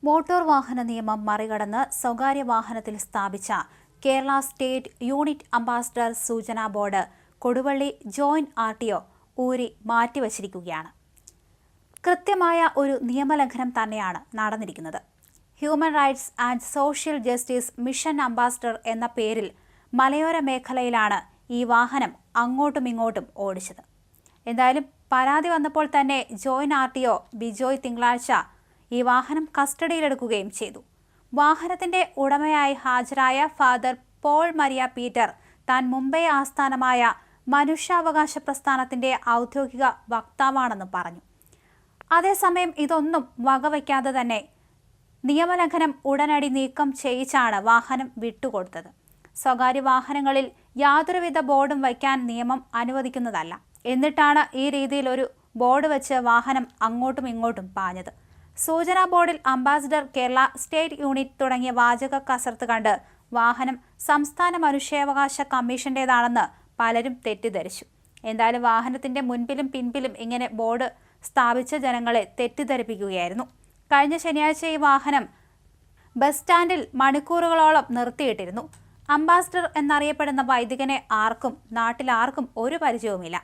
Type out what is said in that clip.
Motor വാഹന നിയമം മറികടന്ന് സ്വകാര്യ വാഹനത്തിൽ സ്ഥാപിച്ച കേരള സ്റ്റേറ്റ് യൂണിറ്റ് അംബാസഡർ സൂചനാ ബോർഡ് കൊടുവള്ളി ജോയിന്റ് RTO ഊരി മാറ്റിവച്ചിരിക്കുകയാണ്. കൃത്യമായ ഒരു നിയമലംഘനം തന്നെയാണ് നടന്നിരിക്കുന്നത്. Human rights and social justice mission ambassador എന്ന പേരിൽ മലയോര മേഖലയിലാണ് ഈ വാഹനം അങ്ങോട്ടും ഇങ്ങോട്ടും ഓടിച്ചത്. എന്തായാലും പരാതി വന്നപ്പോൾ തന്നെ ജോയിന്റ് RTO ബിജോയ് തിങ്കളാഴ്ച ഈ വാഹനം കസ്റ്റഡിയിലെടുക്കുകയും ചെയ്തു. വാഹനത്തിന്റെ ഉടമയായി ഹാജരായ ഫാദർ പോൾ മരിയ പീറ്റർ താൻ മുംബൈ ആസ്ഥാനമായ മനുഷ്യാവകാശ പ്രസ്ഥാനത്തിന്റെ ഔദ്യോഗിക വക്താവാണെന്ന് പറഞ്ഞു. അതേസമയം ഇതൊന്നും വകവയ്ക്കാതെ തന്നെ നിയമലംഘനം ഉടനടി നീക്കം ചെയ്യിച്ചാണ് വാഹനം വിട്ടുകൊടുത്തത്. സ്വകാര്യ വാഹനങ്ങളിൽ യാതൊരുവിധ ബോർഡും വയ്ക്കാൻ നിയമം അനുവദിക്കുന്നതല്ല. എന്നിട്ടാണ് ഈ രീതിയിൽ ഒരു ബോർഡ് വെച്ച് വാഹനം അങ്ങോട്ടും ഇങ്ങോട്ടും പാഞ്ഞത്. സൂചനാ ബോർഡിൽ അംബാസഡർ കേരള സ്റ്റേറ്റ് യൂണിറ്റ് തുടങ്ങിയ വാചക കസർത്ത് കണ്ട് വാഹനം സംസ്ഥാന മനുഷ്യാവകാശ കമ്മീഷന്റേതാണെന്ന് പലരും തെറ്റിദ്ധരിച്ചു. എന്തായാലും വാഹനത്തിന്റെ മുൻപിലും പിൻപിലും ഇങ്ങനെ ബോർഡ് സ്ഥാപിച്ച ജനങ്ങളെ തെറ്റിദ്ധരിപ്പിക്കുകയായിരുന്നു. കഴിഞ്ഞ ശനിയാഴ്ച ഈ വാഹനം ബസ് സ്റ്റാൻഡിൽ മണിക്കൂറുകളോളം നിർത്തിയിട്ടിരുന്നു. അംബാസഡർ എന്നറിയപ്പെടുന്ന വൈദികനെ നാട്ടിലാർക്കും ഒരു പരിചയവുമില്ല.